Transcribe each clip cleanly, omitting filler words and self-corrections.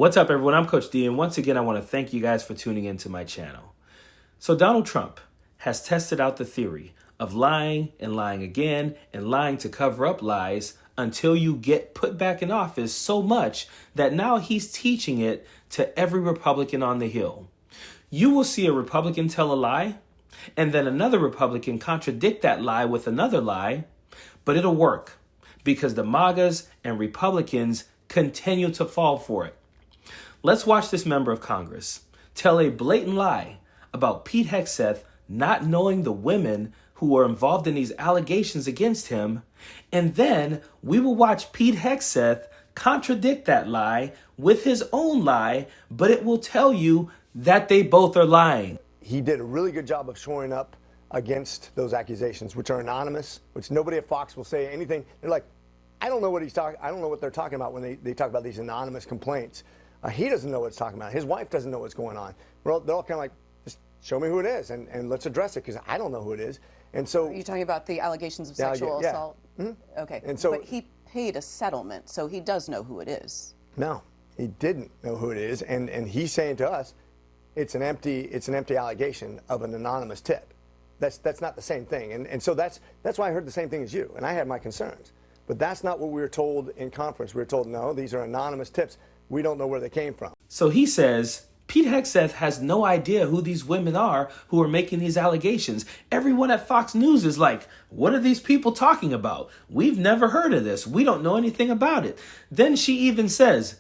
What's up, everyone? I'm Coach D, and once again, I want to thank you guys for tuning into my channel. So Donald Trump has tested out the theory of lying and lying again and lying to cover up lies until you get put back in office so much that now he's teaching it to every Republican on the Hill. You will see a Republican tell a lie, and then another Republican contradict that lie with another lie, but it'll work because the MAGAs and Republicans continue to fall for it. Let's watch this member of Congress tell a blatant lie about Pete Hegseth not knowing the women who are involved in these allegations against him, and then we will watch Pete Hegseth contradict that lie with his own lie, but it will tell you that they both are lying. He did a really good job of shoring up against those accusations, which are anonymous, which nobody at Fox will say anything. They're like, I don't know what they're talking about when they talk about these anonymous complaints. He doesn't know what it's talking about. His wife doesn't know what's going on. They're all kind of like, just show me who it is and let's address it because I don't know who it is. And so, are you talking about the allegations of sexual assault? Mm-hmm. Okay. And so, but he paid a settlement, so he does know who it is. No, he didn't know who it is, and he's saying to us, it's an empty allegation of an anonymous tip. That's not the same thing. And so that's why I heard the same thing as you, and I had my concerns. But that's not what we were told in conference. We were told, no, these are anonymous tips. We don't know where they came from. So he says Pete Hegseth has no idea who these women are who are making these allegations. Everyone at Fox News is like, what are these people talking about? We've never heard of this. We don't know anything about it. Then she even says,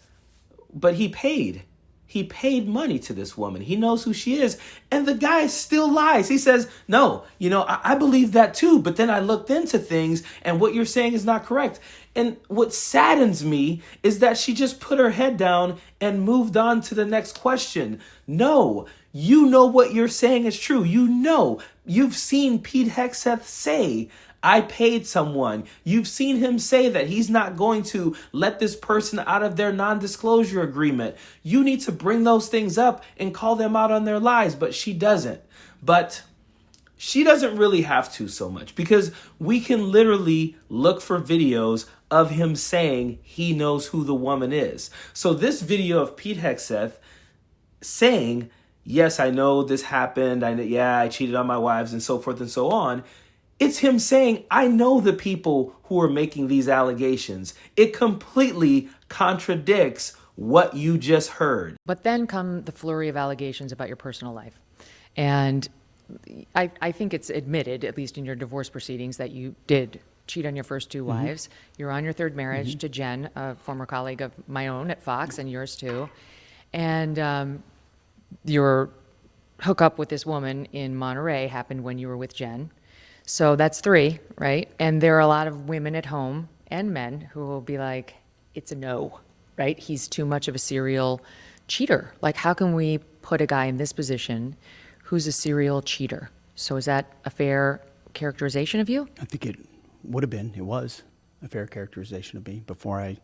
but he paid. He paid money to this woman. He knows who she is. And the guy still lies. He says, no, I believe that too. But then I looked into things and what you're saying is not correct. And what saddens me is that she just put her head down and moved on to the next question. No, you know what you're saying is true. You've seen Pete Hegseth say, I paid someone. You've seen him say that he's not going to let this person out of their non-disclosure agreement. You need to bring those things up and call them out on their lies, but she doesn't. But she doesn't really have to so much because we can literally look for videos of him saying he knows who the woman is. So this video of Pete Hegseth saying, yes, I know this happened. I cheated on my wives and so forth and so on. It's him saying, I know the people who are making these allegations. It completely contradicts what you just heard. But then come the flurry of allegations about your personal life. And I think it's admitted, at least in your divorce proceedings, that you did cheat on your first two wives. You're on your third marriage to Jen, a former colleague of my own at Fox, and yours too. And your hookup with this woman in Monterey happened when you were with Jen. So that's 3, right? And there are a lot of women at home and men who will be like, it's a no, right? He's too much of a serial cheater. Like, how can we put a guy in this position who's a serial cheater? So is that a fair characterization of you? I think it was a fair characterization of me before I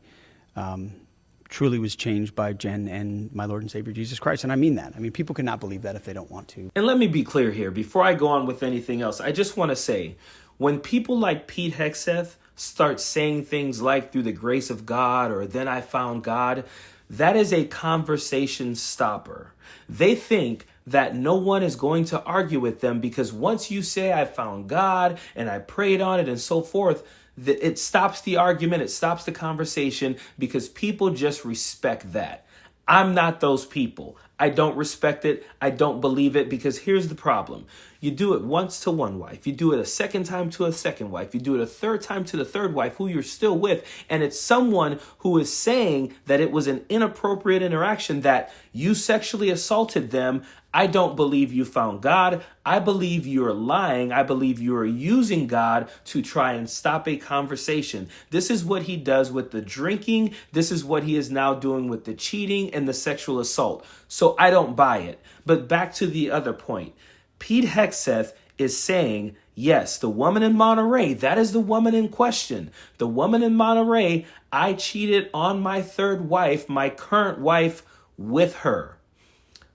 truly was changed by Jen and my Lord and Savior Jesus Christ. And I mean that. I mean, people cannot believe that if they don't want to. And let me be clear here. Before I go on with anything else, I just want to say, when people like Pete Hegseth start saying things like through the grace of God or then I found God, that is a conversation stopper. They think that no one is going to argue with them because once you say I found God and I prayed on it and so forth, it stops the argument, it stops the conversation because people just respect that. I'm not those people. I don't respect it. I don't believe it because here's the problem. You do it once to one wife. You do it a second time to a second wife. You do it a third time to the third wife who you're still with. And it's someone who is saying that it was an inappropriate interaction, that you sexually assaulted them. I don't believe you found God. I believe you're lying. I believe you are using God to try and stop a conversation. This is what he does with the drinking. This is what he is now doing with the cheating and the sexual assault. So I don't buy it. But back to the other point. Pete Hegseth is saying, yes, the woman in Monterey, that is the woman in question. The woman in Monterey, I cheated on my third wife, my current wife, with her.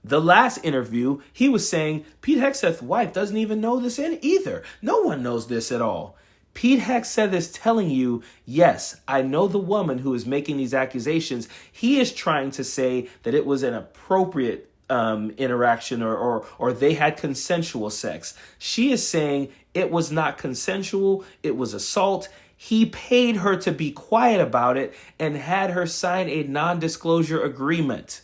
The last interview, he was saying Pete Hegseth's wife doesn't even know this either. No one knows this at all. Pete Hegseth is telling you, yes, I know the woman who is making these accusations. He is trying to say that it was an appropriate interaction or they had consensual sex. She is saying it was not consensual. It was assault. He paid her to be quiet about it and had her sign a non-disclosure agreement.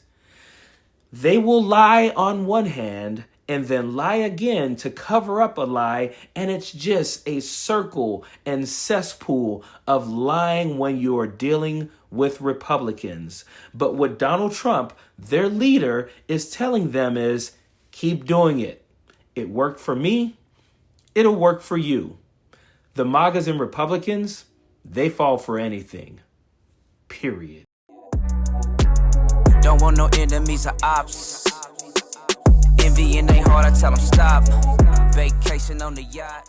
They will lie on one hand and then lie again to cover up a lie, and it's just a circle and cesspool of lying when you're dealing with Republicans. But what Donald Trump, their leader, is telling them is, keep doing it. It worked for me. It'll work for you. The MAGAs and Republicans, they fall for anything. Period. Don't want no enemies or ops. Envy in they heart, I tell them stop. Vacation on the yacht.